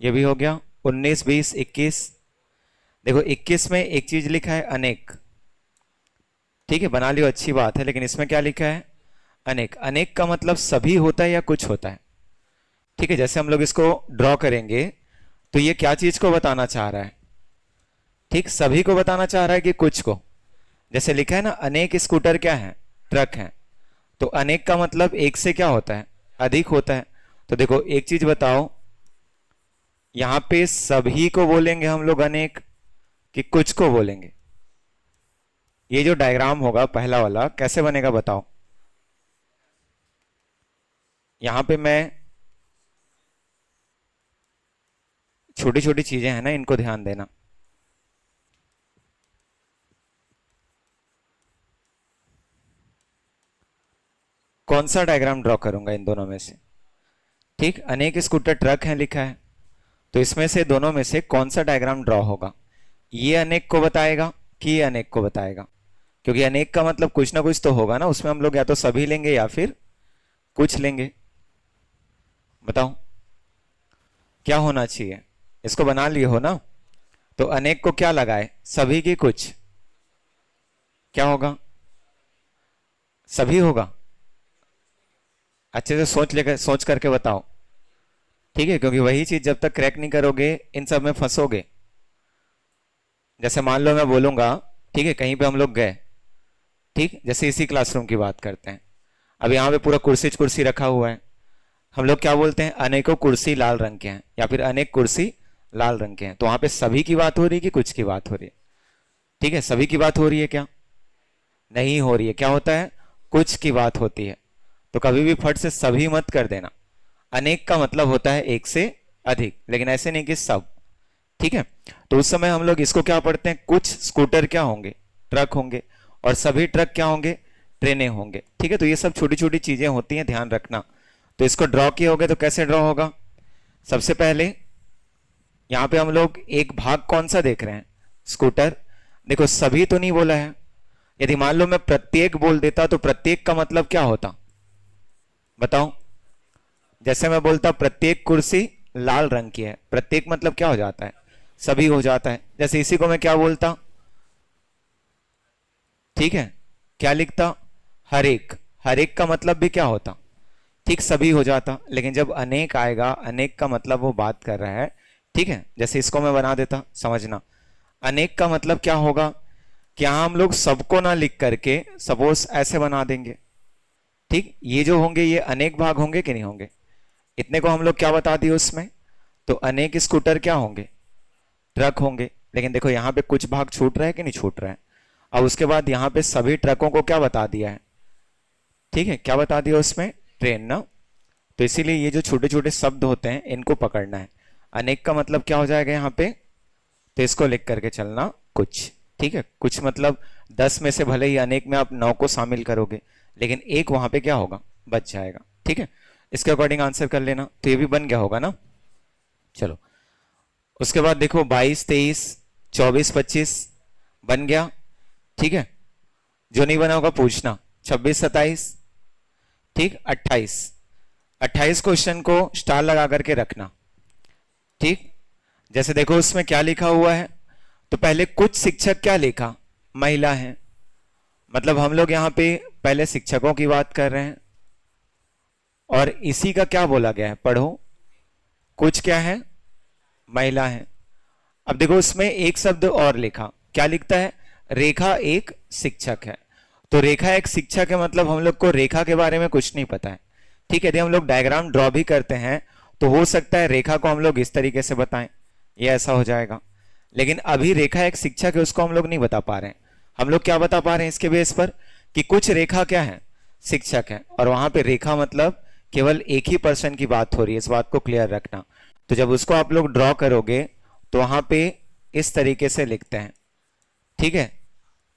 ये भी हो गया। 19, 20, 21। देखो 21 में एक चीज लिखा है अनेक, ठीक है, बना लियो, अच्छी बात है, लेकिन इसमें क्या लिखा है? अनेक। अनेक का मतलब सभी होता है या कुछ होता है? ठीक है, जैसे हम लोग इसको ड्रॉ करेंगे तो ये क्या चीज को बताना चाह रहा है? ठीक, सभी को बताना चाह रहा है कि कुछ को? जैसे लिखा है ना, अनेक स्कूटर क्या है? ट्रक है। तो अनेक का मतलब एक से क्या होता है? अधिक होता है। तो देखो एक चीज बताओ, यहां पे सभी को बोलेंगे हम लोग अनेक कि कुछ को बोलेंगे? ये जो डायग्राम होगा पहला वाला कैसे बनेगा बताओ? यहां पे मैं छोटी छोटी चीजें हैं ना, इनको ध्यान देना। कौन सा डायग्राम ड्रॉ करूंगा इन दोनों में से? ठीक, अनेक स्कूटर ट्रक है लिखा है, तो इसमें से दोनों में से कौन सा डायग्राम ड्रॉ होगा? ये अनेक को बताएगा कि ये अनेक को बताएगा? क्योंकि अनेक का मतलब कुछ ना कुछ तो होगा ना, उसमें हम लोग या तो सभी लेंगे या फिर कुछ लेंगे। बताओ क्या होना चाहिए? इसको बना लिए हो ना, तो अनेक को क्या लगाए? सभी की कुछ, क्या होगा? सभी होगा। अच्छे से सोच लेकर, सोच करके बताओ, ठीक है, क्योंकि वही चीज जब तक क्रैक नहीं करोगे इन सब में फंसोगे। जैसे मान लो मैं बोलूंगा, ठीक है, कहीं पे हम लोग गए, ठीक, जैसे इसी क्लासरूम की बात करते हैं, अब यहाँ पे पूरा कुर्सी कुर्सी रखा हुआ है, हम लोग क्या बोलते हैं? अनेकों कुर्सी लाल रंग के हैं, या फिर अनेक कुर्सी लाल रंग के हैं। तो वहां पे सभी की बात हो रही है कि कुछ की बात हो रही है? ठीक है, सभी की बात हो रही है क्या? नहीं हो रही है। क्या होता है? कुछ की बात होती है। तो कभी भी फट से सभी मत कर देना। अनेक का मतलब होता है एक से अधिक, लेकिन ऐसे नहीं कि सब। ठीक है, तो उस समय हम लोग इसको क्या पढ़ते हैं? कुछ स्कूटर क्या होंगे? ट्रक होंगे। और सभी ट्रक क्या होंगे? ट्रेनें होंगे। ठीक है, तो ये सब छोटी छोटी चीजें होती हैं, ध्यान रखना। तो इसको ड्रॉ किए होगे तो कैसे ड्रॉ होगा? सबसे पहले यहां पे हम लोग एक भाग कौन सा देख रहे हैं? स्कूटर। देखो सभी तो नहीं बोला है, यदि मान लो मैं प्रत्येक बोल देता तो प्रत्येक का मतलब क्या होता? बताओ। जैसे मैं बोलता प्रत्येक कुर्सी लाल रंग की है, प्रत्येक मतलब क्या हो जाता है? सभी हो जाता है। जैसे इसी को मैं क्या बोलता? ठीक है, क्या लिखता? हर एक। हर एक का मतलब भी क्या होता? ठीक, सभी हो जाता। लेकिन जब अनेक आएगा, अनेक का मतलब वो बात कर रहा है, ठीक है, जैसे इसको मैं बना देता, समझना। अनेक का मतलब क्या होगा? क्या हम लोग सबको ना लिख करके सपोज ऐसे बना देंगे? ठीक, ये जो होंगे ये अनेक भाग होंगे कि नहीं होंगे? इतने को हम लोग क्या बता दिए उसमें? तो अनेक स्कूटर क्या होंगे? ट्रक होंगे। लेकिन देखो यहाँ पे कुछ भाग छूट रहा है कि नहीं छूट रहा है? अब उसके बाद यहाँ पे सभी ट्रकों को क्या बता दिया है? ठीक है, क्या बता दिया उसमें? ट्रेन ना। तो इसीलिए ये जो छोटे छोटे शब्द होते हैं इनको पकड़ना है। अनेक का मतलब क्या हो जाएगा यहाँ पे? तो इसको लिख करके चलना कुछ। ठीक है, कुछ मतलब 10 में से भले ही अनेक में आप 9 को शामिल करोगे, लेकिन एक वहां पे क्या होगा? बच जाएगा। ठीक है, इसके अकॉर्डिंग आंसर कर लेना। तो ये भी बन गया होगा ना। चलो, उसके बाद देखो 22, 23, 24, 25 बन गया। ठीक है, जो नहीं बना होगा पूछना। 26, 27, ठीक, 28। 28 क्वेश्चन को स्टार लगा करके रखना। ठीक, जैसे देखो उसमें क्या लिखा हुआ है, तो पहले कुछ शिक्षक क्या लिखा? महिला है। मतलब हम लोग यहाँ पे पहले शिक्षकों की बात कर रहे हैं, और इसी का क्या बोला गया है? पढ़ो। कुछ क्या है? महिला है। अब देखो उसमें एक शब्द और लिखा, क्या लिखता है? रेखा एक शिक्षक है। तो रेखा एक शिक्षक है मतलब हम लोग को रेखा के बारे में कुछ नहीं पता है। ठीक है, यदि हम लोग डायग्राम ड्रॉ भी करते हैं तो हो सकता है रेखा को हम लोग इस तरीके से बताएं, ये ऐसा हो जाएगा। लेकिन अभी रेखा एक शिक्षक है उसको हम लोग नहीं बता पा रहे हैं। हम लोग क्या बता पा रहे हैं इसके बेस पर? कि कुछ रेखा क्या है? शिक्षक है। और वहां पे रेखा मतलब केवल एक ही पर्सन की बात हो रही है, इस बात को क्लियर रखना। तो जब उसको आप लोग ड्रॉ करोगे तो वहां पे इस तरीके से लिखते हैं। ठीक है,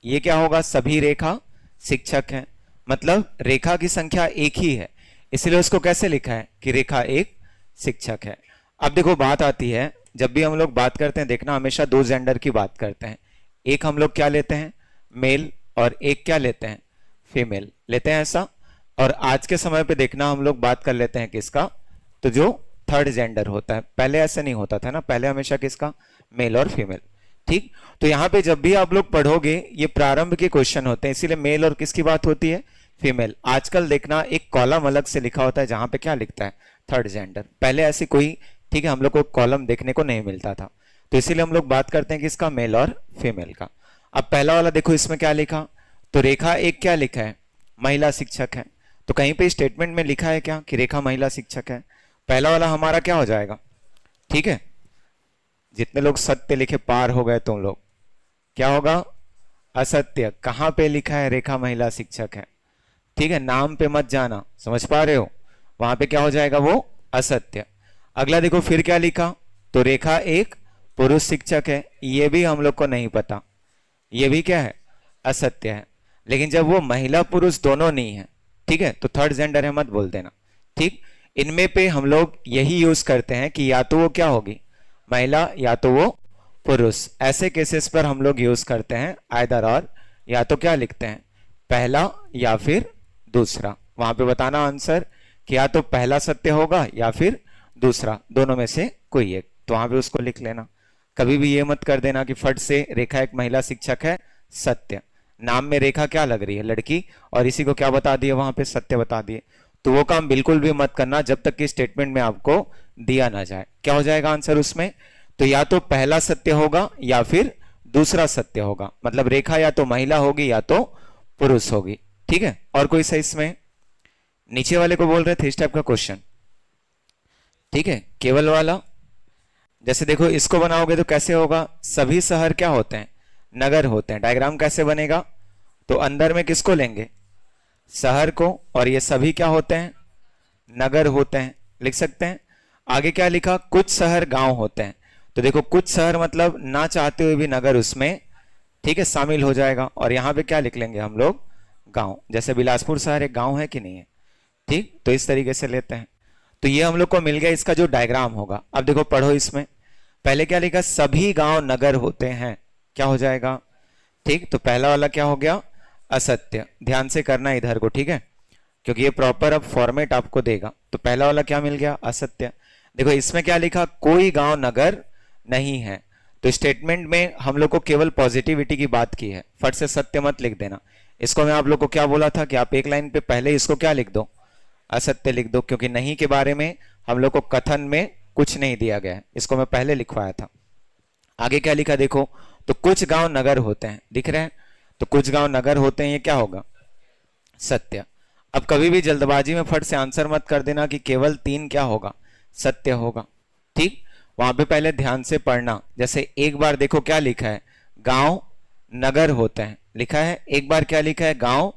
ये क्या होगा? सभी रेखा शिक्षक है, मतलब रेखा की संख्या एक ही है, इसलिए उसको कैसे लिखा है? कि रेखा एक शिक्षक है। अब देखो बात आती है, जब भी हम लोग बात करते हैं देखना हमेशा दो जेंडर की बात करते हैं। एक हम लोग क्या लेते हैं? मेल। और एक क्या लेते हैं? फीमेल लेते हैं, ऐसा। और आज के समय पे देखना हम लोग बात कर लेते हैं किसका? तो जो थर्ड जेंडर होता है। पहले ऐसे नहीं होता था ना, पहले हमेशा किसका, मेल और फीमेल। ठीक, तो यहाँ पे जब भी आप लोग पढ़ोगे ये प्रारंभ के क्वेश्चन होते हैं, इसीलिए मेल और किसकी बात होती है, फीमेल। आजकल देखना एक कॉलम अलग से लिखा होता है जहां पे क्या लिखता है, थर्ड जेंडर। पहले ऐसी कोई, ठीक है, हम लोग को कॉलम देखने को नहीं मिलता था, तो इसीलिए हम लोग बात करते हैं कि इसका मेल और फीमेल का। अब पहला वाला देखो, इसमें क्या लिखा, तो रेखा एक क्या लिखा है, महिला शिक्षक है। तो कहीं पे स्टेटमेंट में लिखा है क्या कि रेखा महिला शिक्षक है। पहला वाला हमारा क्या हो जाएगा, ठीक है। जितने लोग सत्य लिखे पार हो गए तुम लोग, क्या होगा, असत्य। कहां पे लिखा है रेखा महिला शिक्षक है, ठीक है, नाम पे मत जाना, समझ पा रहे हो, वहां पे क्या हो जाएगा, वो असत्य। अगला देखो फिर क्या लिखा, तो रेखा एक पुरुष शिक्षक है, ये भी हम लोग को नहीं पता, ये भी क्या है, असत्य है। लेकिन जब वो महिला पुरुष दोनों नहीं है, ठीक है, तो थर्ड जेंडर है मत बोल देना। ठीक, इनमें पे हम लोग यही यूज करते हैं कि या तो वो क्या होगी, महिला, या तो वो पुरुष। ऐसे केसेस पर हम लोग यूज करते हैं आइदर और, या तो क्या लिखते हैं, पहला या फिर दूसरा। वहां पे बताना आंसर कि या तो पहला सत्य होगा या फिर दूसरा, दोनों में से कोई एक, तो वहां पे उसको लिख लेना। कभी भी ये मत कर देना कि फट से रेखा एक महिला शिक्षक है, सत्य, नाम में रेखा क्या लग रही है, लड़की, और इसी को क्या बता दिए वहां पे, सत्य बता दिए। तो वो काम बिल्कुल भी मत करना जब तक कि स्टेटमेंट में आपको दिया ना जाए। क्या हो जाएगा आंसर उसमें, तो या तो पहला सत्य होगा या फिर दूसरा सत्य होगा, मतलब रेखा या तो महिला होगी या तो पुरुष होगी। ठीक है, और कोई सही इसमें, नीचे वाले को बोल रहे थे इस टाइप का क्वेश्चन, ठीक है, केवल वाला। जैसे देखो इसको बनाओगे तो कैसे होगा, सभी शहर क्या होते हैं, नगर होते हैं। डायग्राम कैसे बनेगा, तो अंदर में किसको लेंगे, शहर को, और ये सभी क्या होते हैं, नगर होते हैं, लिख सकते हैं। आगे क्या लिखा, कुछ शहर गांव होते हैं। तो देखो कुछ शहर मतलब ना चाहते हुए भी नगर उसमें, ठीक है, शामिल हो जाएगा। और यहां पे क्या लिख लेंगे हम लोग, गांव। जैसे बिलासपुर शहर एक गांव है कि नहीं है, ठीक, तो इस तरीके से लेते हैं। तो ये हम लोग को मिल गया इसका जो डायग्राम होगा। अब देखो पढ़ो इसमें, पहले क्या लिखा, सभी गांव नगर होते हैं, क्या हो जाएगा, ठीक। तो पहला वाला क्या हो गया, असत्य। ध्यान से करना इधर को, ठीक है, क्योंकि ये प्रॉपर अब फॉर्मेट आपको देगा। तो पहला वाला क्या मिल गया, असत्य। देखो इसमें क्या लिखा, कोई गांव नगर नहीं है। तो स्टेटमेंट में हम लोग को केवल पॉजिटिविटी की बात की है, फट से सत्य मत लिख देना। इसको मैं आप लोग को क्या बोला था कि आप एक लाइन पे पहले इसको क्या लिख दो, असत्य लिख दो, क्योंकि नहीं के बारे में हम लोग को कथन में कुछ नहीं दिया गया है, इसको मैं पहले लिखवाया था। आगे क्या लिखा देखो, तो कुछ गांव नगर होते हैं, दिख रहे हैं, तो कुछ गांव नगर होते हैं, ये क्या होगा, सत्य। अब कभी भी जल्दबाजी में फट से आंसर मत कर देना कि केवल 3 क्या होगा, सत्य होगा। ठीक, वहां पे पहले ध्यान से पढ़ना। जैसे एक बार देखो क्या लिखा है, गांव नगर होते हैं, लिखा है। एक बार क्या लिखा है, गांव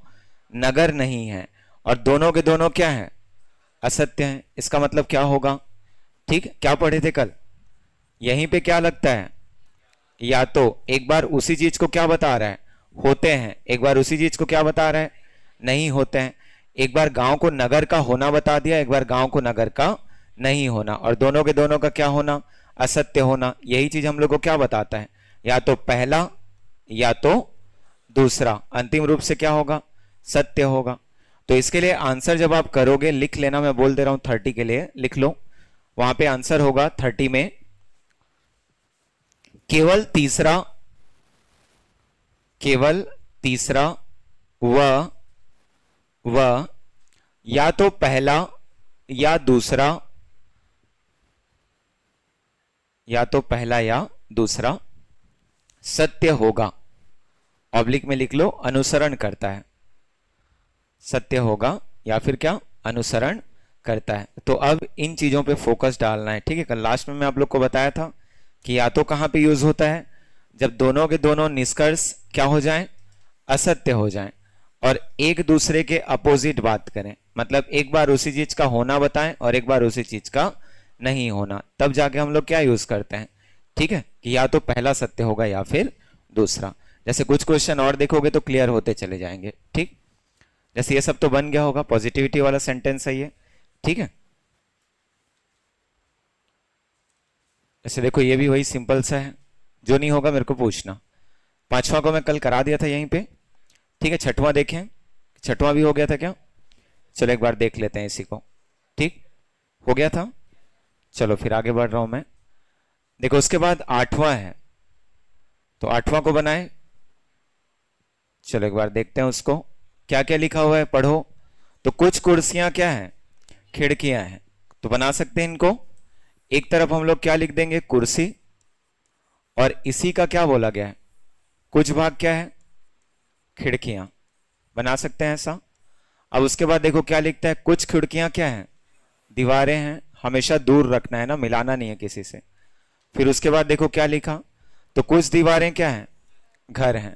नगर नहीं है, और दोनों के दोनों क्या है, असत्य है। इसका मतलब क्या होगा, ठीक, क्या पढ़े थे कल, यहीं पे क्या लगता है, या तो एक बार उसी चीज को क्या बता रहा है, होते हैं, एक बार उसी चीज को क्या बता रहा है, नहीं होते हैं। एक बार गांव को नगर का होना बता दिया, एक बार गांव को नगर का नहीं होना, और दोनों के दोनों का क्या होना, असत्य होना। यही चीज हम लोग को क्या बताता है, या तो पहला या तो दूसरा, अंतिम रूप से क्या होगा, सत्य होगा। तो इसके लिए आंसर जब आप करोगे लिख लेना, मैं बोल दे रहा हूं 30 के लिए लिख लो। वहां पे आंसर होगा 30 में केवल तीसरा, केवल तीसरा व या तो पहला या दूसरा, या तो पहला या दूसरा सत्य होगा। ऑब्लिक में लिख लो, अनुसरण करता है, सत्य होगा या फिर क्या, अनुसरण करता है। तो अब इन चीजों पे फोकस डालना है, ठीक है। कल लास्ट में मैं आप लोग को बताया था कि या तो कहां पे यूज होता है, जब दोनों के दोनों निष्कर्ष क्या हो जाएं, असत्य हो जाएं, और एक दूसरे के अपोजिट बात करें, मतलब एक बार उसी चीज का होना बताएं और एक बार उसी चीज का नहीं होना, तब जाके हम लोग क्या यूज करते हैं, ठीक है, कि या तो पहला सत्य होगा या फिर दूसरा। जैसे कुछ क्वेश्चन और देखोगे तो क्लियर होते चले जाएंगे, ठीक। जैसे ये सब तो बन गया होगा, पॉजिटिविटी वाला सेंटेंस है ये, ठीक है। जैसे देखो ये भी वही सिंपल सा है, जो नहीं होगा मेरे को पूछना। पांचवा को मैं कल करा दिया था यहीं पे, ठीक है। छठवां देखें, छठवां भी हो गया था क्या, चलो एक बार देख लेते हैं इसी को, ठीक, हो गया था। चलो फिर आगे बढ़ रहा हूं मैं। देखो उसके बाद आठवां है, तो आठवां को बनाए। चलो एक बार देखते हैं उसको, क्या क्या लिखा हुआ है, पढ़ो। तो कुछ कुर्सियां क्या है, खिड़कियां हैं। तो बना सकते हैं इनको। एक तरफ हम लोग क्या लिख देंगे, कुर्सी, और इसी का क्या बोला गया है, कुछ भाग क्या है, खिड़कियां। बना सकते हैं ऐसा। अब उसके बाद देखो क्या लिखता है, कुछ खिड़कियां क्या है, दीवारें हैं। हमेशा दूर रखना है ना, मिलाना नहीं है किसी से। फिर उसके बाद देखो क्या लिखा, तो कुछ दीवारें क्या है, घर हैं।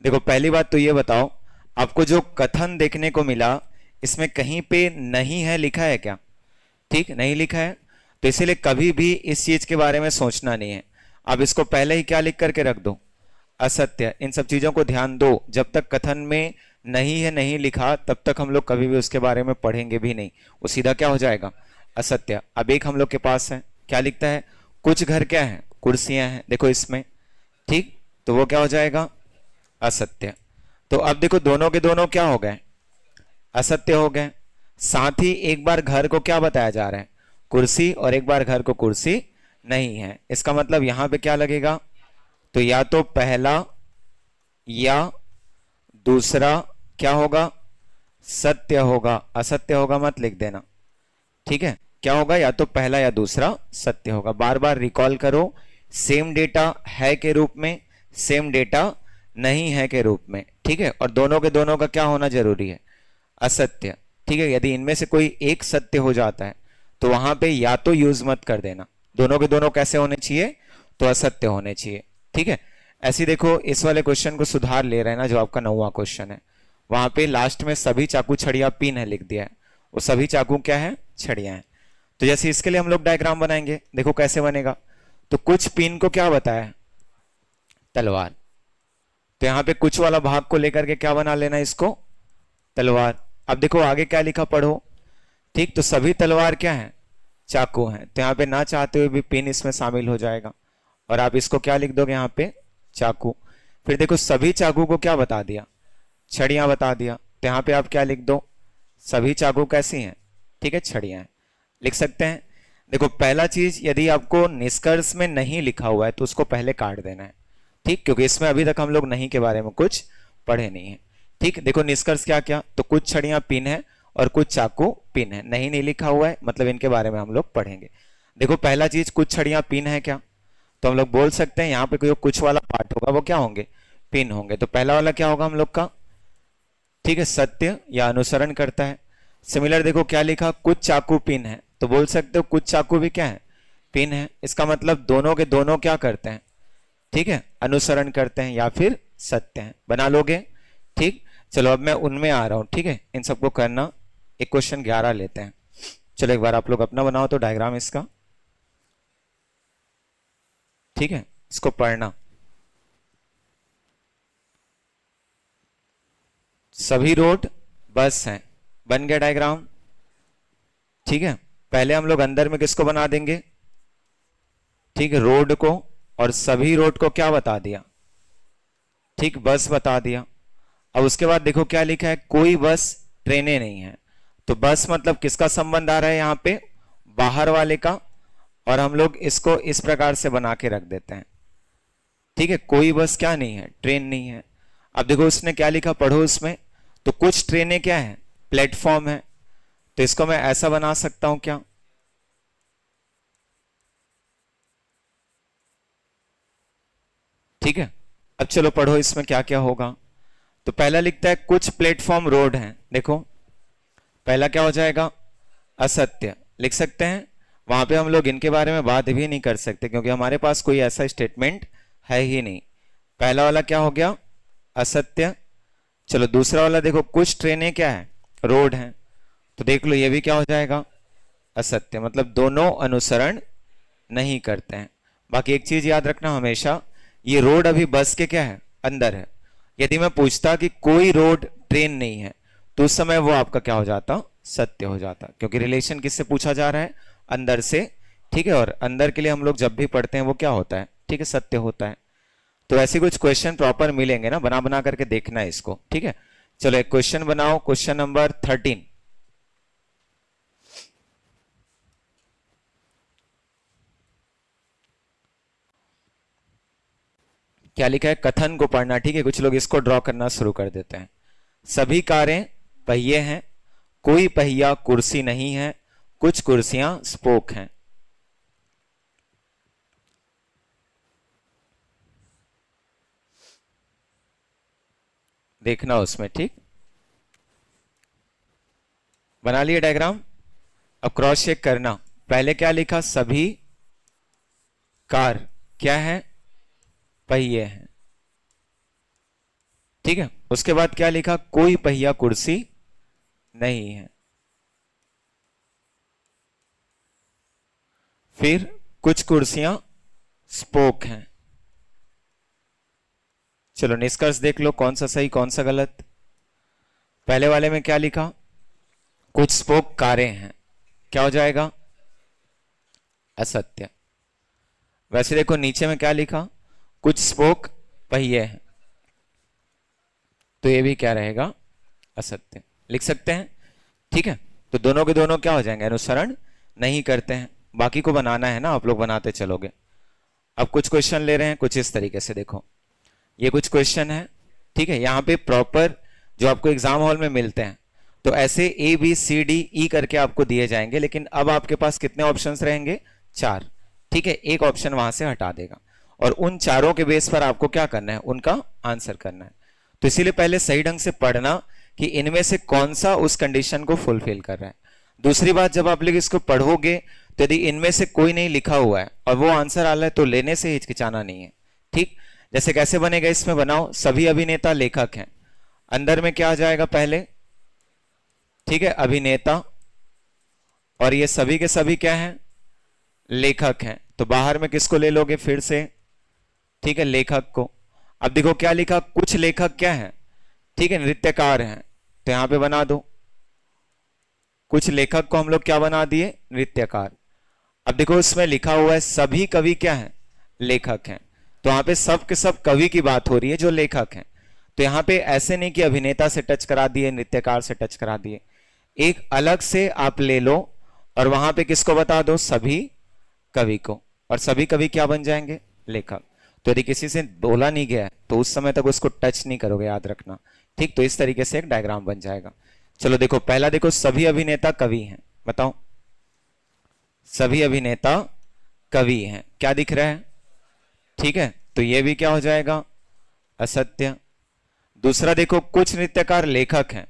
देखो पहली बात तो ये बताओ, आपको जो कथन देखने को मिला, इसमें कहीं पे नहीं है लिखा है क्या, ठीक नहीं लिखा है। तो इसीलिए कभी भी इस चीज के बारे में सोचना नहीं है। अब इसको पहले ही क्या लिख करके रख दो, असत्य। इन सब चीजों को ध्यान दो, जब तक कथन में नहीं है नहीं लिखा, तब तक हम लोग कभी भी उसके बारे में पढ़ेंगे भी नहीं, वो सीधा क्या हो जाएगा, असत्य। अब एक हम लोग के पास है, क्या लिखता है, कुछ घर क्या है, कुर्सियां हैं, देखो इसमें, ठीक। तो वो क्या हो जाएगा, असत्य। तो अब देखो दोनों के दोनों क्या हो गए, असत्य हो गए। साथ ही एक बार घर को क्या बताया जा रहा है, कुर्सी, और एक बार घर को कुर्सी नहीं है। इसका मतलब यहां पे क्या लगेगा, तो या तो पहला या दूसरा क्या होगा, सत्य होगा। असत्य होगा मत लिख देना, ठीक है। क्या होगा, या तो पहला या दूसरा सत्य होगा। बार बार रिकॉल करो, सेम डेटा है के रूप में, सेम डेटा नहीं है के रूप में, ठीक है। और दोनों के दोनों का क्या होना जरूरी है, असत्य, ठीक है। यदि इनमें से कोई एक सत्य हो जाता है, तो वहां पे या तो यूज मत कर देना। दोनों के दोनों कैसे होने चाहिए, तो असत्य होने चाहिए, ठीक है। ऐसे देखो इस वाले क्वेश्चन को सुधार ले रहे हैं ना, जो आपका 9वां क्वेश्चन है, वहां पे लास्ट में सभी चाकू छड़िया पिन है लिख दिया है। वो सभी चाकू क्या है, छड़ियां हैं। तो जैसे इसके लिए हम लोग डायग्राम बनाएंगे, देखो कैसे बनेगा। तो कुछ पिन को क्या बताया है, तलवार। तो यहां पे कुछ वाला भाग को लेकर के क्या बना लेना इसको, तलवार। अब देखो आगे क्या लिखा, पढ़ो, ठीक। तो सभी तलवार क्या है, चाकू हैं। तो यहाँ पे ना चाहते हुए भी पिन इसमें शामिल हो जाएगा, और आप इसको क्या लिख दोगे यहाँ पे, चाकू। फिर देखो सभी चाकू को क्या बता दिया, छड़ियां बता दिया। तो यहाँ पे आप क्या लिख दो, सभी चाकू कैसी हैं, ठीक है, छड़ियां हैं, लिख सकते हैं। देखो पहला चीज, यदि आपको निष्कर्ष में नहीं लिखा हुआ है तो उसको पहले काट देना है, ठीक, क्योंकि इसमें अभी तक हम लोग नहीं के बारे में कुछ पढ़े नहीं है, ठीक। देखो निष्कर्ष क्या क्या, तो कुछ छड़ियां पिन है और कुछ चाकू पिन है। नहीं लिखा हुआ है, मतलब इनके बारे में हम लोग पढ़ेंगे। देखो पहला चीज, कुछ छड़ियां पिन है क्या, तो हम लोग बोल सकते हैं यहाँ पे कोई कुछ वाला पार्ट होगा, वो क्या होंगे, पिन होंगे। तो पहला वाला क्या होगा हम लोग का, ठीक है, सत्य या अनुसरण करता है। सिमिलर देखो क्या लिखा, कुछ चाकू पिन है, तो बोल सकते हो कुछ चाकू भी क्या है, पिन है। इसका मतलब दोनों के दोनों क्या करते हैं, ठीक है, अनुसरण करते हैं या फिर सत्य हैं। बना लोगे, ठीक। चलो अब मैं उनमें आ रहा हूं, ठीक है, इन सबको करना। एक क्वेश्चन 11 लेते हैं। चलो एक बार आप लोग अपना बनाओ तो डायग्राम इसका, ठीक है, इसको पढ़ना। सभी रोड बस हैं, बन गया डायग्राम, ठीक है। पहले हम लोग अंदर में किसको बना देंगे, ठीक है, रोड को, और सभी रोड को क्या बता दिया, ठीक, बस बता दिया। अब उसके बाद देखो क्या लिखा है, कोई बस ट्रेनें नहीं है। तो बस मतलब किसका संबंध आ रहा है यहाँ पे, बाहर वाले का। और हम लोग इसको इस प्रकार से बना के रख देते हैं, ठीक है, कोई बस क्या नहीं है, ट्रेन नहीं है। अब देखो उसने क्या लिखा, पढ़ो उसमें। तो कुछ ट्रेनें क्या है, प्लेटफॉर्म है। तो इसको मैं ऐसा बना सकता हूं क्या, ठीक है। अब चलो पढ़ो इसमें क्या क्या होगा। तो पहला लिखता है कुछ प्लेटफॉर्म रोड हैं, देखो पहला क्या हो जाएगा, असत्य लिख सकते हैं। वहां पे हम लोग इनके बारे में बात भी नहीं कर सकते, क्योंकि हमारे पास कोई ऐसा स्टेटमेंट है ही नहीं। पहला वाला क्या हो गया, असत्य। चलो दूसरा वाला देखो, कुछ ट्रेनें क्या है, रोड हैं। तो देख लो ये भी क्या हो जाएगा, असत्य। मतलब दोनों अनुसरण नहीं करते हैं। बाकी एक चीज याद रखना हमेशा, ये रोड अभी बस के क्या है, अंदर है। यदि मैं पूछता कि कोई रोड ट्रेन नहीं है, तो उस समय वो आपका क्या हो जाता, सत्य हो जाता, क्योंकि रिलेशन किससे पूछा जा रहा है, अंदर से, ठीक है। और अंदर के लिए हम लोग जब भी पढ़ते हैं वो क्या होता है, ठीक है, सत्य होता है। तो ऐसे कुछ क्वेश्चन प्रॉपर मिलेंगे ना, बना बना करके देखना है इसको, ठीक है। चलो एक क्वेश्चन बनाओ, क्वेश्चन नंबर 13। क्या लिखा है, कथन को पढ़ना। ठीक है, कुछ लोग इसको ड्रॉ करना शुरू कर देते हैं। सभी कारें पहिए हैं, कोई पहिया कुर्सी नहीं है, कुछ कुर्सियां स्पोक हैं। देखना उसमें। ठीक, बना लिए डायग्राम। अब क्रॉस चेक करना। पहले क्या लिखा, सभी कार क्या है, पहिए हैं। ठीक है, उसके बाद क्या लिखा, कोई पहिया कुर्सी नहीं है। फिर कुछ कुर्सियां स्पोक हैं। चलो निष्कर्ष देख लो, कौन सा सही कौन सा गलत। पहले वाले में क्या लिखा, कुछ स्पोक कारें हैं, क्या हो जाएगा, असत्य। वैसे देखो नीचे में क्या लिखा, कुछ स्पोक पहिए हैं, तो ये भी क्या रहेगा, असत्य। लिख सकते हैं। ठीक है, तो दोनों के दोनों क्या हो जाएंगे, अनुसरण नहीं करते हैं। बाकी को बनाना है ना, आप लोग बनाते चलोगे। अब कुछ क्वेश्चन ले रहे हैं कुछ इस तरीके से। देखो ये कुछ क्वेश्चन है। ठीक है, यहाँ पे प्रॉपर जो आपको एग्जाम हॉल में मिलते हैं, तो ऐसे A B C D E करके आपको दिए जाएंगे। लेकिन अब आपके पास कितने ऑप्शंस रहेंगे, 4। ठीक है, एक ऑप्शन वहां से हटा देगा और उन चारों के बेस पर आपको क्या करना है, उनका आंसर करना है। तो इसीलिए पहले सही ढंग से पढ़ना कि इनमें से कौन सा उस कंडीशन को फुलफिल कर रहा है। दूसरी बात, जब आप लोग इसको पढ़ोगे तो यदि इनमें से कोई नहीं लिखा हुआ है और वो आंसर आ रहा है तो लेने से हिचकिचाना नहीं है। ठीक, जैसे कैसे बनेगा, इसमें बनाओ, सभी अभिनेता लेखक हैं। अंदर में क्या आ जाएगा पहले, ठीक है, अभिनेता, और ये सभी के सभी क्या हैं, लेखक हैं। तो बाहर में किसको ले लोगे फिर से, ठीक है, लेखक को। अब देखो क्या लिखा, कुछ लेखक क्या है, ठीक है, नृत्यकार हैं, तो यहां पे बना दो। कुछ लेखक को हम लोग क्या बना दिए, नृत्यकार। अब देखो इसमें लिखा हुआ है सभी कवि क्या है, लेखक हैं, तो यहां पे सब के सब कवि की बात हो रही है जो लेखक हैं। तो यहां पे ऐसे नहीं कि अभिनेता से टच करा दिए, नृत्यकार से टच करा दिए, एक अलग से आप ले लो और वहां पे किसको बता दो, सभी कवि को। और सभी कवि क्या बन जाएंगे, लेखक। तो यदि किसी से बोला नहीं गया है तो उस समय तक उसको टच नहीं करोगे, याद रखना। ठीक, तो इस तरीके से एक डायग्राम बन जाएगा। चलो देखो पहला, देखो सभी अभिनेता कवि हैं, बताओ सभी अभिनेता कवि हैं, क्या दिख रहा है, ठीक है, तो ये भी क्या हो जाएगा, असत्य। दूसरा देखो कुछ नृत्यकार लेखक हैं,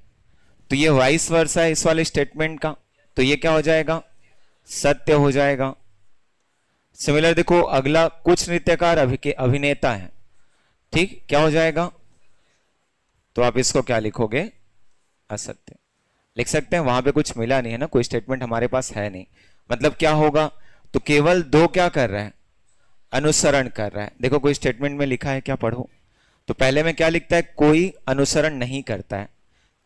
तो ये वाइस वर्सा है इस वाले स्टेटमेंट का, तो ये क्या हो जाएगा, सत्य हो जाएगा। सिमिलर देखो अगला, कुछ नृत्यकार अभिनेता हैं, ठीक, क्या हो जाएगा, तो आप इसको क्या लिखोगे, असत्य लिख सकते हैं। वहां पे कुछ मिला नहीं है ना, कोई स्टेटमेंट हमारे पास है नहीं, मतलब क्या होगा, तो केवल दो क्या कर रहा है, अनुसरण कर रहा है। देखो कोई स्टेटमेंट में लिखा है क्या, पढ़ो। तो पहले में क्या लिखता है, कोई अनुसरण नहीं करता है,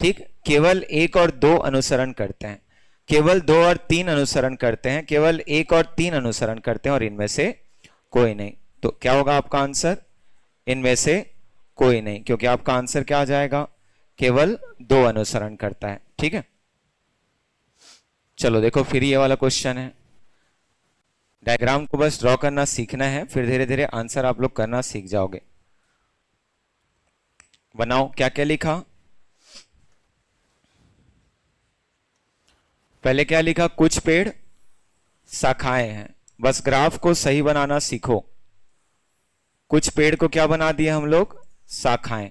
ठीक, केवल एक और दो अनुसरण करते हैं, केवल दो और तीन अनुसरण करते हैं, केवल एक और तीन अनुसरण करते हैं, और इनमें से कोई नहीं। तो क्या होगा आपका आंसर, इनमें से कोई नहीं, क्योंकि आपका आंसर क्या आ जाएगा, केवल दो अनुसरण करता है। ठीक है, चलो देखो फिर ये वाला क्वेश्चन है। डायग्राम को बस ड्रॉ करना सीखना है, फिर धीरे धीरे आंसर आप लोग करना सीख जाओगे। बनाओ, क्या क्या लिखा, पहले क्या लिखा, कुछ पेड़ शाखाएं हैं, बस ग्राफ को सही बनाना सीखो। कुछ पेड़ को क्या बना दिया हम लोग, शाखाएं।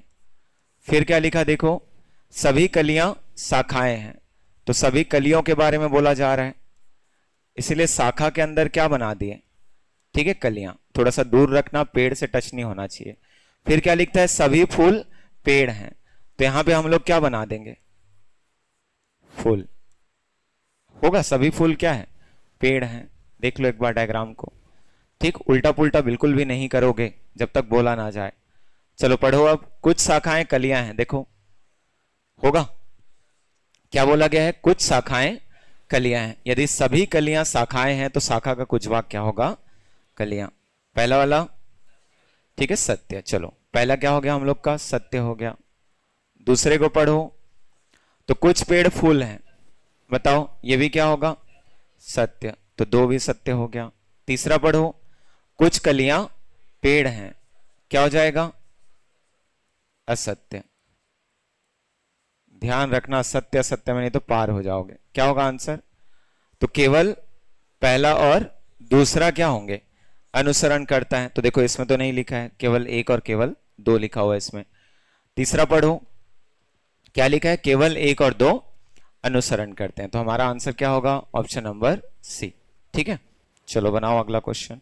फिर क्या लिखा, देखो सभी कलियां शाखाएं हैं, तो सभी कलियों के बारे में बोला जा रहा है, इसीलिए शाखा के अंदर क्या बना दिए, ठीक है, कलियां। थोड़ा सा दूर रखना, पेड़ से टच नहीं होना चाहिए। फिर क्या लिखता है, सभी फूल पेड़ हैं, तो यहां पे हम लोग क्या बना देंगे, फूल होगा, सभी फूल क्या है, पेड़ हैं। देख लो एक बार डायग्राम को, ठीक, उल्टा पुल्टा बिल्कुल भी नहीं करोगे जब तक बोला ना जाए। चलो पढ़ो अब, कुछ शाखाएं कलियां हैं, देखो होगा, क्या बोला गया है, कुछ शाखाएं कलियां हैं। यदि सभी कलियां शाखाएं हैं तो शाखा का कुछ भाग क्या होगा, कलियां। पहला वाला ठीक है, सत्य। चलो पहला क्या हो गया हम लोग का, सत्य हो गया। दूसरे को पढ़ो, तो कुछ पेड़ फूल हैं, बताओ ये भी क्या होगा, सत्य, तो दो भी सत्य हो गया। तीसरा पढ़ो, कुछ कलियां पेड़ हैं, क्या हो जाएगा? असत्य। ध्यान रखना, सत्य असत्य में नहीं तो पार हो जाओगे। क्या होगा आंसर? तो केवल पहला और दूसरा क्या होंगे? अनुसरण करता है। तो देखो इसमें तो नहीं लिखा है, केवल एक और केवल दो लिखा हुआ है इसमें। तीसरा पढ़ो, क्या लिखा है? केवल एक और दो अनुसरण करते हैं। तो हमारा आंसर क्या होगा? Option number C. ठीक है, चलो बनाओ अगला क्वेश्चन।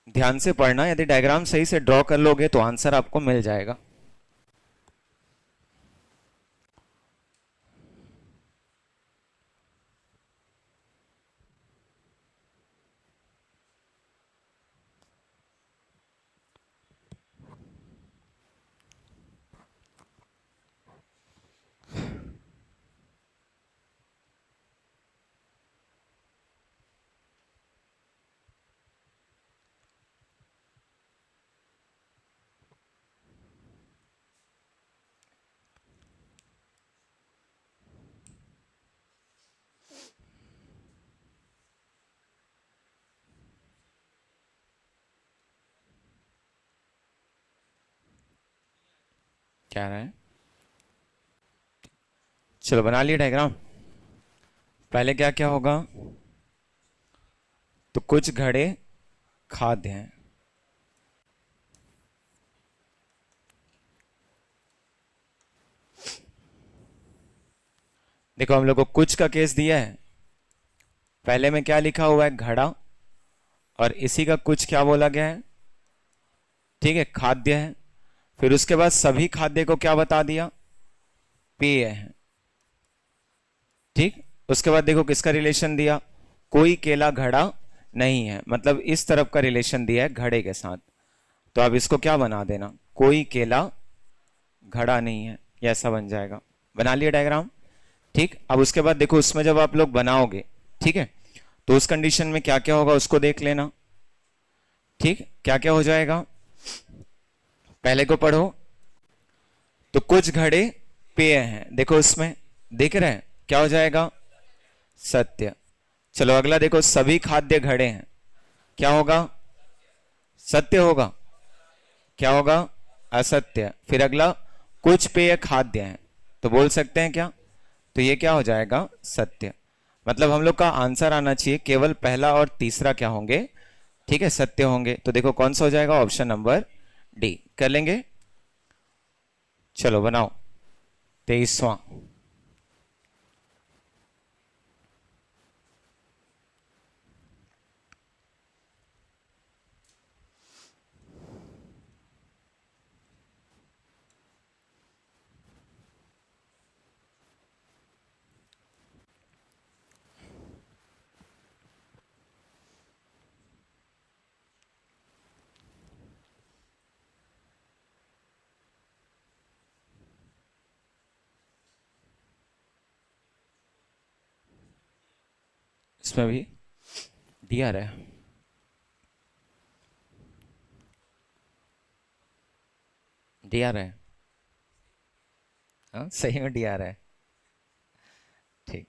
ध्यान से पढ़ना, यदि डायग्राम सही से ड्रॉ कर लोगे तो आंसर आपको मिल जाएगा। क्या रहा है? चलो बना लिया डायग्राम। पहले क्या क्या होगा? तो कुछ घड़े खाद्य हैं। देखो हम लोग को कुछ का केस दिया है। पहले में क्या लिखा हुआ है? घड़ा। और इसी का कुछ क्या बोला गया है? ठीक है, खाद्य है। फिर उसके बाद सभी खाद्य को क्या बता दिया? पेय है। ठीक, उसके बाद देखो किसका रिलेशन दिया? कोई केला घड़ा नहीं है, मतलब इस तरफ का रिलेशन दिया है घड़े के साथ। तो अब इसको क्या बना देना? कोई केला घड़ा नहीं है, ये ऐसा बन जाएगा। बना लिया डायग्राम। ठीक, अब उसके बाद देखो उसमें जब आप लोग बनाओगे, ठीक है, तो उस कंडीशन में क्या क्या होगा उसको देख लेना। ठीक, क्या क्या हो जाएगा? पहले को पढ़ो। तो कुछ घड़े पेय हैं, देखो उसमें दिख रहे हैं, क्या हो जाएगा? सत्य। चलो अगला देखो, सभी खाद्य घड़े हैं, क्या होगा? सत्य होगा। क्या होगा? असत्य। फिर अगला, कुछ पेय खाद्य हैं, तो बोल सकते हैं क्या? तो ये क्या हो जाएगा? सत्य। मतलब हम लोग का आंसर आना चाहिए केवल पहला और तीसरा क्या होंगे? ठीक है, सत्य होंगे। तो देखो कौन सा हो जाएगा? Option number D. कर लेंगे। चलो बनाओ 23वां। इसमें भी डी आ रहा है। डी आ रहा है। हाँ सही में डी आ रहा है। ठीक।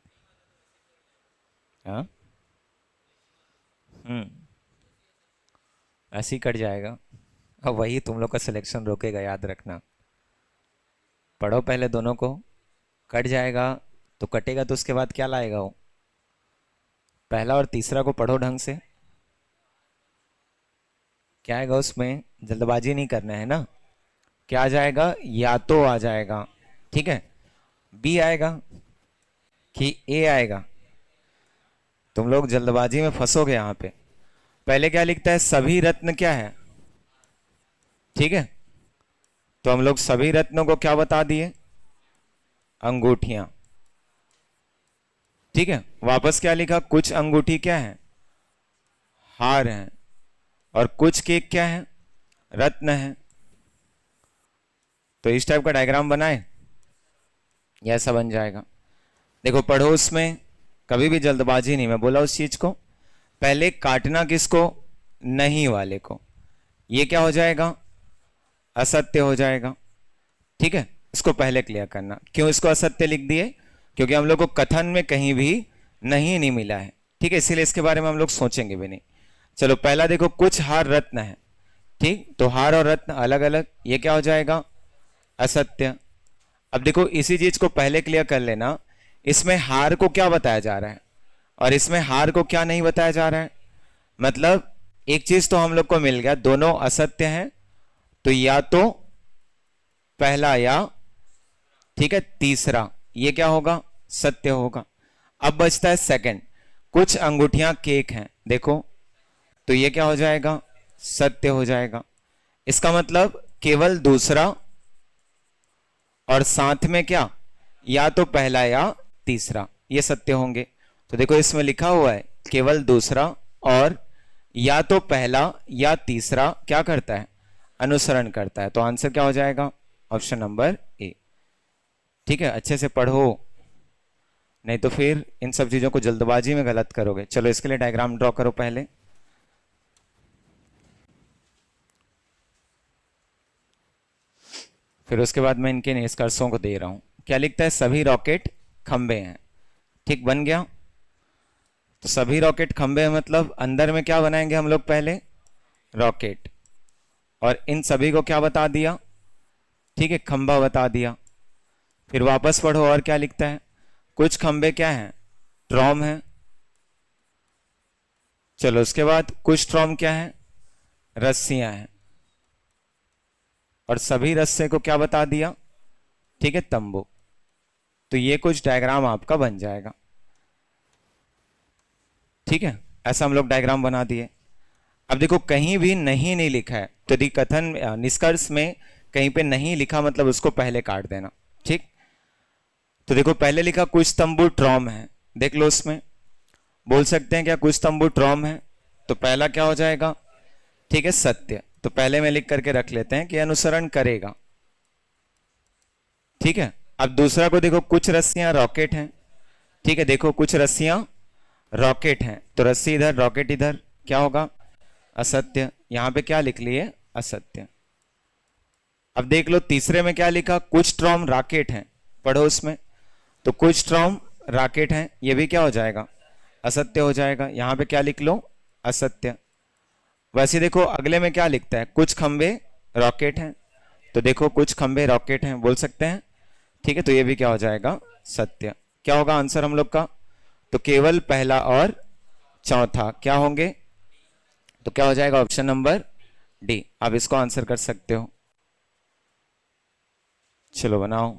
हाँ। हम्म। ऐसे ही कट जाएगा। अब वही तुम लोग का सिलेक्शन रोकेगा, याद रखना। पढ़ो पहले दोनों को, कट जाएगा तो कटेगा, तो उसके बाद क्या लाएगा वो? पहला और तीसरा को पढ़ो ढंग से। क्या आएगा उसमें? जल्दबाजी नहीं करना है ना। क्या आ जाएगा? या तो आ जाएगा, ठीक है, बी आएगा कि ए आएगा। तुम लोग जल्दबाजी में फंसोगे यहाँ पे। पहले क्या लिखता है? सभी रत्न क्या है? ठीक है, तो हम लोग सभी रत्नों को क्या बता दिए? अंगूठियां। ठीक है, वापस क्या लिखा? कुछ अंगूठी क्या है? हार हैं। और कुछ केक क्या है? रत्न है। तो इस टाइप का डायग्राम बनाए, ये ऐसा बन जाएगा। देखो पढ़ो उसमें, कभी भी जल्दबाजी नहीं, मैं बोला उस चीज को। पहले काटना किसको? नहीं वाले को। ये क्या हो जाएगा? असत्य हो जाएगा। ठीक है, इसको पहले क्लियर करना। क्यों इसको असत्य लिख दिए? क्योंकि हम लोग को कथन में कहीं भी नहीं मिला है। ठीक है, इसीलिए इसके बारे में हम लोग सोचेंगे भी नहीं। चलो पहला देखो, कुछ हार रत्न है। ठीक, तो हार और रत्न अलग अलग, ये क्या हो जाएगा, असत्य। अब देखो इसी चीज को पहले क्लियर कर लेना, इसमें हार को क्या बताया जा रहा है और इसमें हार को क्या नहीं बताया जा रहा है। मतलब एक चीज तो हम लोग को मिल गया, दोनों असत्य हैं, तो या तो पहला या ठीक है तीसरा ये क्या होगा, सत्य होगा। अब बचता है सेकंड, कुछ अंगूठियां केक हैं देखो, तो ये क्या हो जाएगा, सत्य हो जाएगा। इसका मतलब केवल दूसरा और साथ में क्या, या तो पहला या तीसरा, ये सत्य होंगे। तो देखो इसमें लिखा हुआ है केवल दूसरा और या तो पहला या तीसरा क्या करता है, अनुसरण करता है। तो आंसर क्या हो जाएगा, ऑप्शन नंबर ए। ठीक है, अच्छे से पढ़ो, नहीं तो फिर इन सब चीजों को जल्दबाजी में गलत करोगे। चलो इसके लिए डायग्राम ड्रॉ करो पहले। फिर उसके बाद मैं इनके निष्कर्षों को दे रहा हूं। क्या लिखता है, सभी रॉकेट खंबे हैं। ठीक, बन गया। तो सभी रॉकेट खंबे हैं मतलब अंदर में क्या बनाएंगे हम लोग, पहले रॉकेट, और इन सभी को क्या बता दिया, ठीक है खंबा बता दिया। फिर वापस पढ़ो और क्या लिखता है, कुछ खंबे क्या हैं, ट्रॉम है। चलो उसके बाद कुछ ट्रॉम क्या है, रस्सियां हैं, और सभी रस्से को क्या बता दिया, ठीक है तंबू। तो ये कुछ डायग्राम आपका बन जाएगा। ठीक है, ऐसा हम लोग डायग्राम बना दिए। अब देखो कहीं भी नहीं लिखा है, तो यदि कथन निष्कर्ष में कहीं पे नहीं लिखा मतलब उसको पहले काट देना। ठीक, तो देखो पहले लिखा कुछ तंबू ट्रॉम है, देख लो उसमें बोल सकते हैं क्या, कुछ तंबू ट्रॉम है, तो पहला क्या हो जाएगा, ठीक है सत्य। तो पहले में लिख करके रख लेते हैं कि अनुसरण करेगा। ठीक है, अब दूसरा को देखो, कुछ रस्सियां रॉकेट हैं। ठीक है, देखो कुछ रस्सियां रॉकेट हैं, तो रस्सी इधर रॉकेट इधर, क्या होगा, असत्य। यहां पे क्या लिख लिए, असत्य। अब देख लो तीसरे में क्या लिखा, कुछ ट्रॉम रॉकेट हैं, पढ़ो उसमें, तो कुछ ट्रॉम रॉकेट हैं, ये भी क्या हो जाएगा, असत्य हो जाएगा। यहां पे क्या लिख लो, असत्य। वैसे देखो अगले में क्या लिखता है, कुछ खंबे रॉकेट हैं, तो देखो कुछ खंबे रॉकेट हैं बोल सकते हैं। ठीक है, तो ये भी क्या हो जाएगा, सत्य। क्या होगा आंसर हम लोग का, तो केवल पहला और चौथा क्या होंगे, तो क्या हो जाएगा, ऑप्शन नंबर डी। आप इसको आंसर कर सकते हो। चलो बनाओ।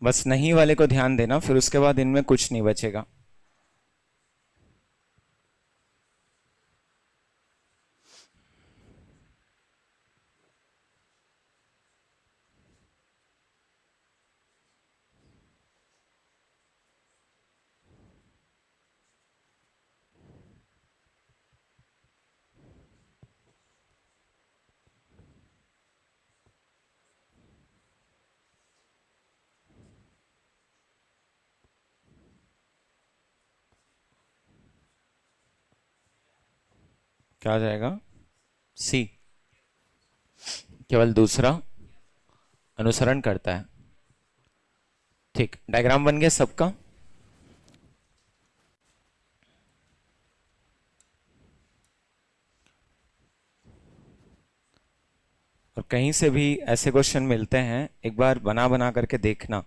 बस नहीं वाले को ध्यान देना, फिर उसके बाद इनमें कुछ नहीं बचेगा। क्या आ जाएगा, सी, केवल दूसरा अनुसरण करता है। ठीक, डायग्राम बन गया सबका। और कहीं से भी ऐसे क्वेश्चन मिलते हैं, एक बार बना बना करके देखना,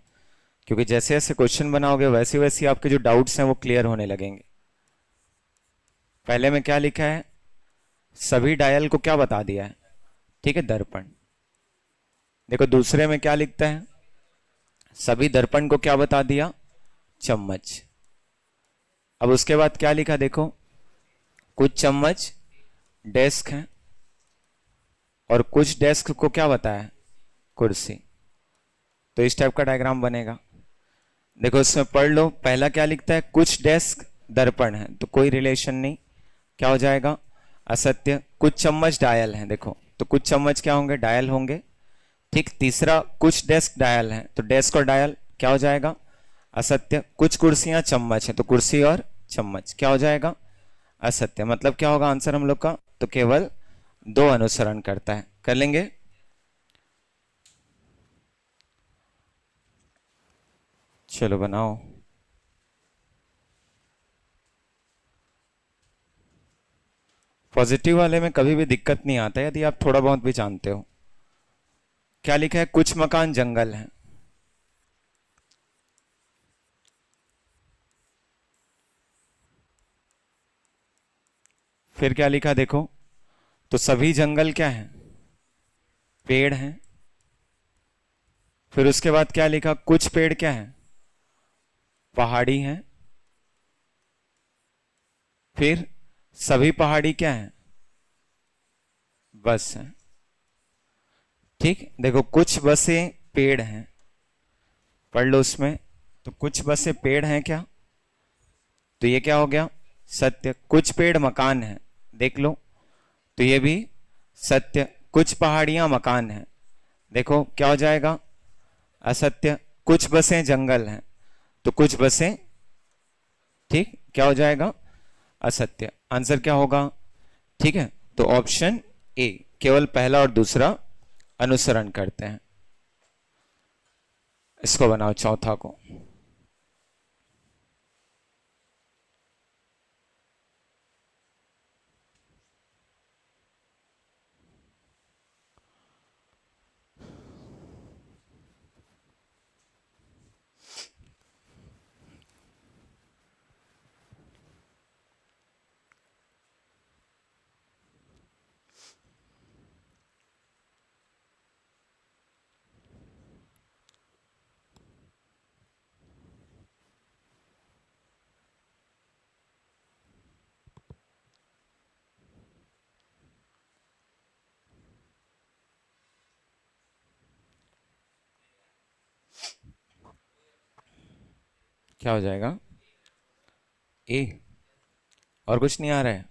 क्योंकि जैसे जैसे क्वेश्चन बनाओगे वैसे वैसे आपके जो डाउट्स हैं वो क्लियर होने लगेंगे। पहले में क्या लिखा है, सभी डायल को क्या बता दिया है, ठीक है दर्पण। देखो दूसरे में क्या लिखता है, सभी दर्पण को क्या बता दिया, चम्मच। अब उसके बाद क्या लिखा देखो, कुछ चम्मच डेस्क है, और कुछ डेस्क को क्या बताया, कुर्सी। तो इस टाइप का डायग्राम बनेगा। देखो इसमें पढ़ लो, पहला क्या लिखता है, कुछ डेस्क दर्पण है, तो कोई रिलेशन नहीं, क्या हो जाएगा, असत्य। कुछ चम्मच डायल हैं, देखो तो कुछ चम्मच क्या होंगे, डायल होंगे। ठीक, तीसरा कुछ डेस्क डायल हैं, तो डेस्क और डायल क्या हो जाएगा, असत्य। कुछ कुर्सियां चम्मच हैं, तो कुर्सी और चम्मच क्या हो जाएगा, असत्य। मतलब क्या होगा आंसर हम लोग का, तो केवल दो अनुसरण करता है। कर लेंगे। चलो बनाओ। पॉजिटिव वाले में कभी भी दिक्कत नहीं आता यदि आप थोड़ा बहुत भी जानते हो। क्या लिखा है? कुछ मकान जंगल हैं। फिर क्या लिखा देखो, तो सभी जंगल क्या हैं? पेड़ हैं। फिर उसके बाद क्या लिखा? कुछ पेड़ क्या हैं? पहाड़ी हैं। फिर सभी पहाड़ी क्या हैं? बस हैं। ठीक, देखो कुछ बसें पेड़ हैं, पढ़ लो उसमें। तो कुछ बसें पेड़ हैं क्या? तो ये क्या हो गया? सत्य। कुछ पेड़ मकान हैं, देख लो, तो ये भी सत्य। कुछ पहाड़ियां मकान हैं, देखो क्या हो जाएगा? असत्य। कुछ बसें जंगल हैं, तो कुछ बसें, ठीक, क्या हो जाएगा? असत्य। आंसर क्या होगा? ठीक है, तो ऑप्शन ए, केवल पहला और दूसरा अनुसरण करते हैं। इसको बनाओ चौथा को। क्या हो जाएगा? ए। और कुछ नहीं आ रहा है?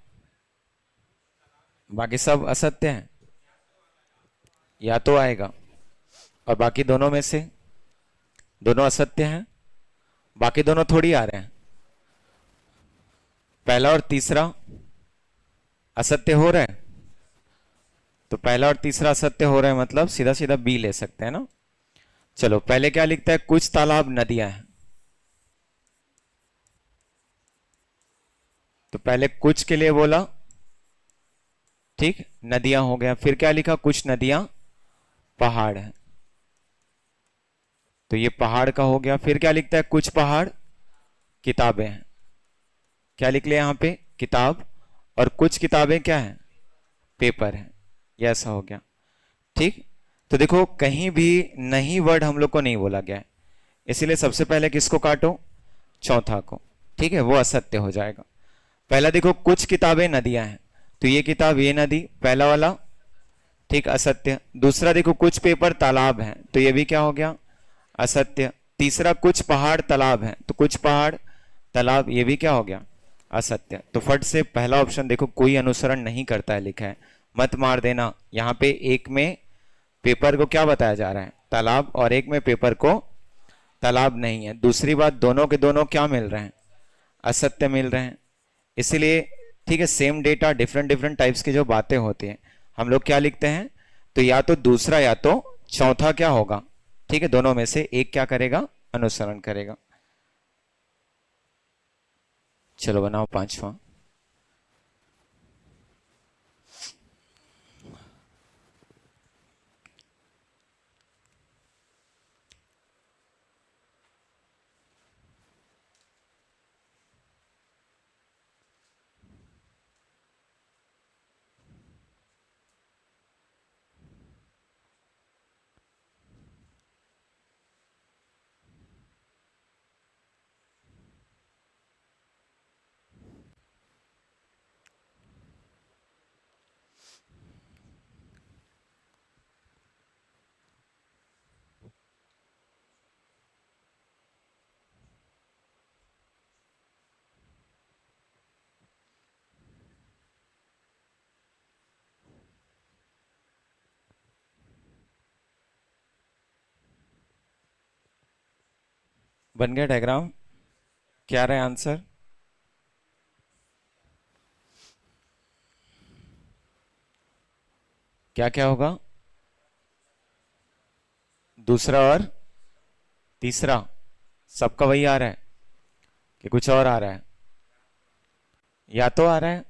बाकी सब असत्य हैं, या तो आएगा। और बाकी दोनों में से दोनों असत्य हैं, बाकी दोनों थोड़ी आ रहे हैं। पहला और तीसरा असत्य हो रहा है, तो पहला और तीसरा असत्य हो रहा है, मतलब सीधा सीधा बी ले सकते हैं ना। चलो पहले क्या लिखता है? कुछ तालाब नदियां हैं। तो पहले कुछ के लिए बोला, ठीक, नदियां हो गया। फिर क्या लिखा? कुछ नदियां पहाड़ है, तो ये पहाड़ का हो गया। फिर क्या लिखता है? कुछ पहाड़ किताबें हैं। क्या लिख लिया यहाँ पे? किताब। और कुछ किताबें क्या हैं? पेपर है। ये ऐसा हो गया, ठीक। तो देखो कहीं भी नहीं वर्ड हम लोग को नहीं बोला गया है, इसीलिए सबसे पहले किसको काटो? चौथा को, ठीक है, वो असत्य हो जाएगा। पहला देखो, कुछ किताबें नदियां हैं, तो ये किताब, ये नदी, पहला वाला, ठीक, असत्य। दूसरा देखो, कुछ पेपर तालाब हैं, तो ये भी क्या हो गया? असत्य। तीसरा, कुछ पहाड़ तालाब हैं, तो कुछ पहाड़ तालाब, ये भी क्या हो गया? असत्य। तो फट से पहला ऑप्शन देखो, कोई अनुसरण नहीं करता है लिखा है, मत मार देना। यहाँ पे एक में पेपर को क्या बताया जा रहा है? तालाब, और एक में पेपर को तालाब नहीं है। दूसरी बात, दोनों के दोनों क्या मिल रहे हैं? असत्य मिल रहे हैं। इसलिए ठीक है, same data different different types की जो बातें होती हैं, हम लोग क्या लिखते हैं? तो या तो दूसरा या तो चौथा क्या होगा? ठीक है, दोनों में से एक क्या करेगा? अनुसरण करेगा। चलो बनाओ पांचवा। बन गया डायग्राम? क्या रहा है आंसर? क्या क्या होगा? दूसरा और तीसरा, सबका वही आ रहा है कि कुछ और आ रहा है? या तो आ रहा है,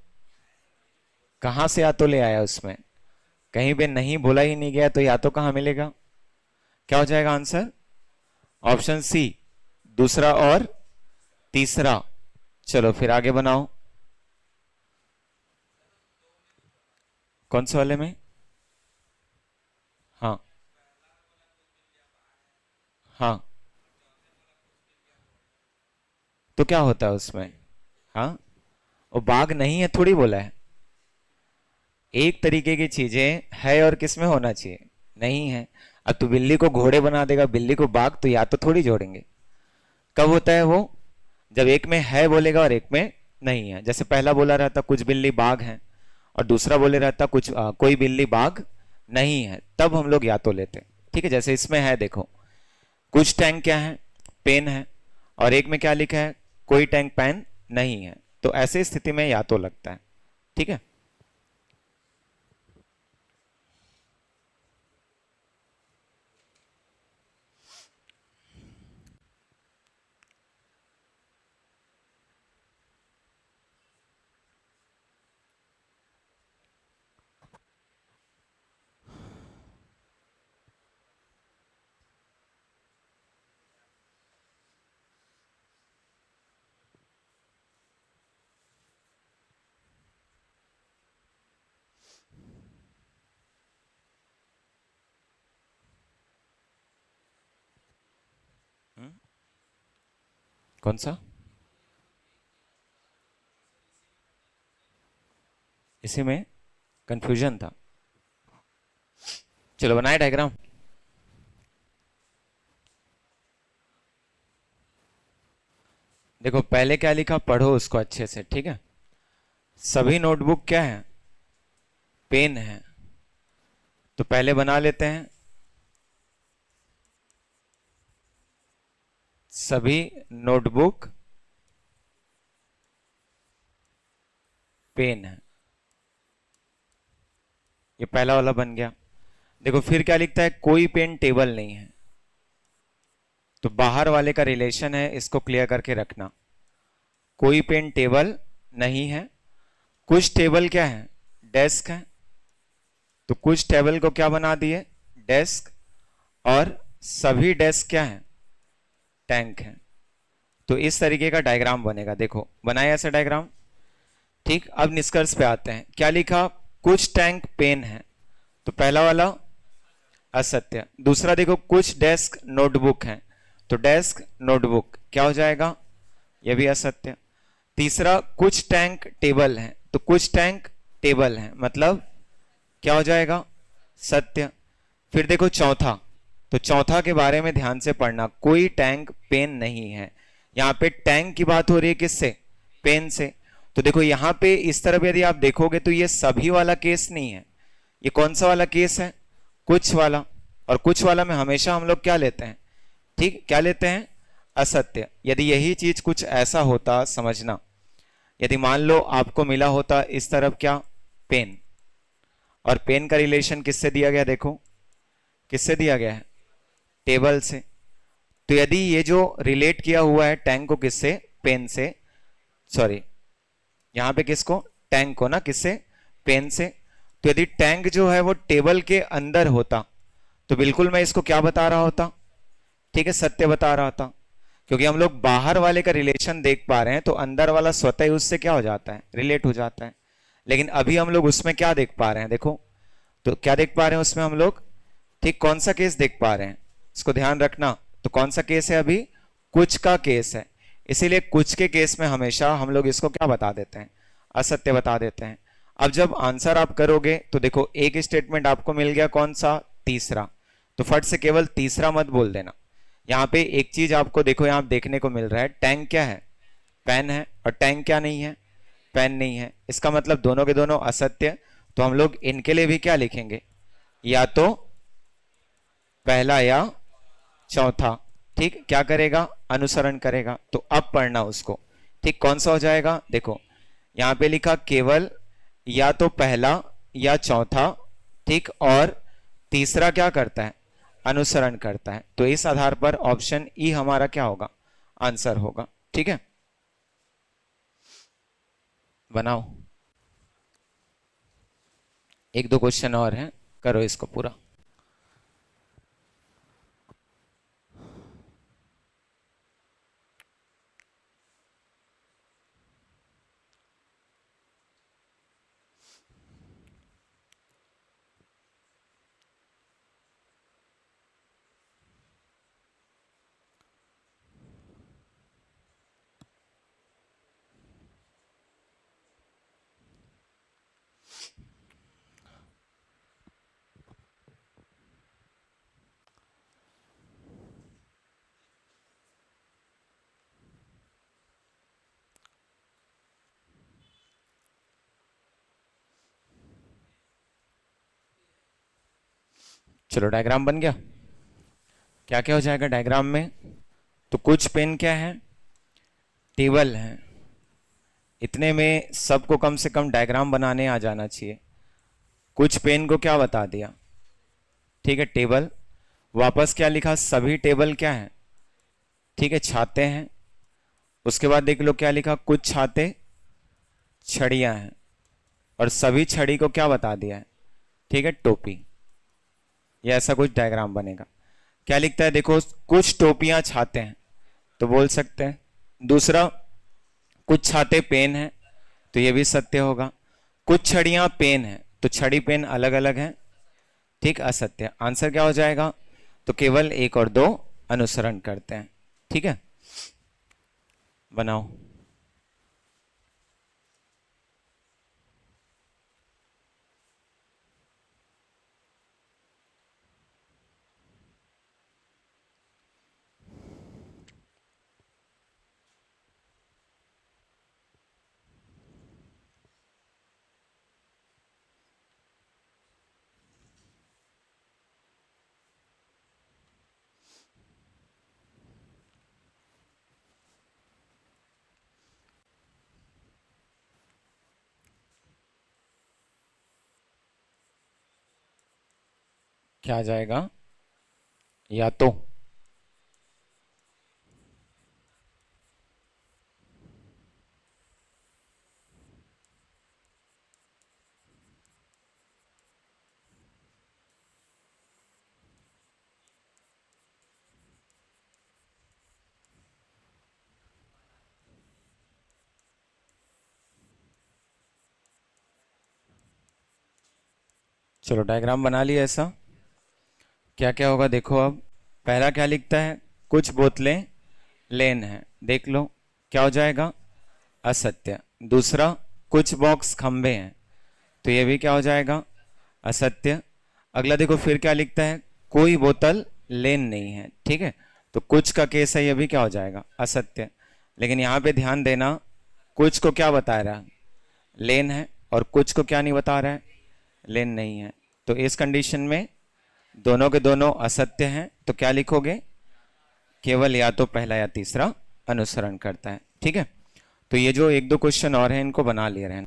कहां से या तो ले आया उसमें? कहीं पे नहीं बोला ही नहीं गया तो या तो कहां मिलेगा? क्या हो जाएगा आंसर? ऑप्शन सी, दूसरा और तीसरा। चलो फिर आगे बनाओ। कौन से वाले में? हाँ हाँ, तो क्या होता है उसमें? हाँ, वो बाघ नहीं है थोड़ी बोला है। एक तरीके की चीजें है और किस में होना चाहिए, नहीं है। अब तू बिल्ली को घोड़े बना देगा, बिल्ली को बाघ, तो या तो थोड़ी जोड़ेंगे। कब होता है वो? जब एक में है बोलेगा और एक में नहीं है। जैसे पहला बोला रहता कुछ बिल्ली बाघ है, और दूसरा बोले रहता कुछ कोई बिल्ली बाघ नहीं है, तब हम लोग या तो लेते। ठीक है, जैसे इसमें है देखो, कुछ टैंक क्या है, पेन है, और एक में क्या लिखा है, कोई टैंक पेन नहीं है, तो ऐसे स्थिति में या तो लगता है। ठीक है। कौन सा? इसी में कंफ्यूजन था। चलो बनाए डायग्राम। देखो पहले क्या लिखा, पढ़ो उसको अच्छे से। ठीक है, सभी नोटबुक क्या है, पेन है। तो पहले बना लेते हैं, सभी नोटबुक पेन है। ये पहला वाला बन गया। देखो फिर क्या लिखता है, कोई पेन टेबल नहीं है। तो बाहर वाले का रिलेशन है, इसको क्लियर करके रखना। कोई पेन टेबल नहीं है। कुछ टेबल क्या है, डेस्क है। तो कुछ टेबल को क्या बना दिए, डेस्क। और सभी डेस्क क्या है, टैंक है। तो इस तरीके का डायग्राम बनेगा। देखो बनाया ऐसा डायग्राम। ठीक, अब निष्कर्ष पे आते हैं। क्या लिखा, कुछ टैंक पेन है, तो पहला वाला असत्य। दूसरा देखो, कुछ डेस्क नोटबुक है, तो डेस्क नोटबुक क्या हो जाएगा, यह भी असत्य। तीसरा, कुछ टैंक टेबल है, तो कुछ टैंक टेबल है, मतलब क्या हो जाएगा, सत्य। फिर देखो चौथा, तो चौथा के बारे में ध्यान से पढ़ना, कोई टैंक पेन नहीं है। यहां पे टैंक की बात हो रही है किससे, पेन से। तो देखो यहां पे इस तरफ यदि आप देखोगे तो ये सभी वाला केस नहीं है। ये कौन सा वाला केस है, कुछ वाला। और कुछ वाला में हमेशा हम लोग क्या लेते हैं, ठीक, क्या लेते हैं, असत्य। यदि यही चीज कुछ ऐसा होता, समझना, यदि मान लो आपको मिला होता इस तरफ क्या, पेन, और पेन का रिलेशन किससे दिया गया, देखो किससे दिया गया है, टेबल से। तो यदि ये जो रिलेट किया हुआ है टैंक को किससे, पेन से, सॉरी यहां पे किसको, टैंक को ना, किससे, पेन से। तो यदि टैंक जो है वो टेबल के अंदर होता, तो बिल्कुल मैं इसको क्या बता रहा होता, ठीक है, सत्य बता रहा था। क्योंकि हम लोग बाहर वाले का रिलेशन देख पा रहे हैं, तो अंदर वाला स्वतः ही उससे क्या हो जाता है, रिलेट हो जाता है। लेकिन अभी हम लोग उसमें क्या देख पा रहे हैं, देखो तो क्या देख पा रहे हैं उसमें हम लोग, ठीक, कौन सा केस देख पा रहे हैं, इसको ध्यान रखना। तो कौन सा केस है अभी, कुछ का केस है। इसीलिए कुछ के केस में हमेशा हम लोग इसको क्या बता देते हैं, असत्य बता देते हैं। अब जब आंसर आप करोगे तो देखो एक स्टेटमेंट आपको मिल गया, कौन सा, तीसरा। तो फट से केवल तीसरा मत बोल देना। यहाँ पे एक चीज आपको देखो यहाँ देखने को मिल रहा है, टैंक क्या है, पेन है, और टैंक क्या नहीं है, पेन नहीं है। इसका मतलब दोनों के दोनों असत्य। तो हम लोग इनके लिए भी क्या लिखेंगे, या तो पहला या चौथा। ठीक, क्या करेगा, अनुसरण करेगा। तो अब पढ़ना उसको, ठीक, कौन सा हो जाएगा, देखो यहां पे लिखा केवल या तो पहला या चौथा, ठीक, और तीसरा क्या करता है, अनुसरण करता है। तो इस आधार पर ऑप्शन ई हमारा क्या होगा, आंसर होगा। ठीक है, बनाओ। एक दो क्वेश्चन और हैं, करो इसको पूरा। चलो, डायग्राम बन गया। क्या क्या हो जाएगा डायग्राम में? तो कुछ पेन क्या है, टेबल है। इतने में सबको कम से कम डायग्राम बनाने आ जाना चाहिए। कुछ पेन को क्या बता दिया, ठीक है, टेबल। वापस क्या लिखा, सभी टेबल क्या है, ठीक है, छाते हैं। उसके बाद देख लो क्या लिखा, कुछ छाते छड़ियां हैं, और सभी छड़ी को क्या बता दिया है, ठीक है, टोपी। या ऐसा कुछ डायग्राम बनेगा। क्या लिखता है देखो, कुछ टोपियां छाते हैं, तो बोल सकते हैं। दूसरा, कुछ छाते पेन है, तो ये भी सत्य होगा। कुछ छड़ियां पेन है, तो छड़ी पेन अलग अलग हैं, ठीक, असत्य। आंसर क्या हो जाएगा? तो केवल एक और दो अनुसरण करते हैं। ठीक है, बनाओ। क्या आ जाएगा? या तो चलो, डायग्राम बना लिया ऐसा। क्या क्या होगा देखो अब। पहला क्या लिखता है, कुछ बोतलें लेन है, देख लो क्या हो जाएगा, असत्य। दूसरा, कुछ बॉक्स खंबे हैं, तो ये भी क्या हो जाएगा, असत्य। अगला देखो फिर क्या लिखता है, कोई बोतल लेन नहीं है, ठीक है, तो कुछ का केस है, ये भी क्या हो जाएगा, असत्य। लेकिन यहाँ पे ध्यान देना, कुछ को क्या बता रहा है, लेन है, और कुछ को क्या नहीं बता रहा है, लेन नहीं है। तो इस कंडीशन में दोनों के दोनों असत्य हैं, तो क्या लिखोगे, केवल या तो पहला या तीसरा अनुसरण करता है। ठीक है, तो ये जो एक दो क्वेश्चन और हैं इनको बना ले रहे हैं।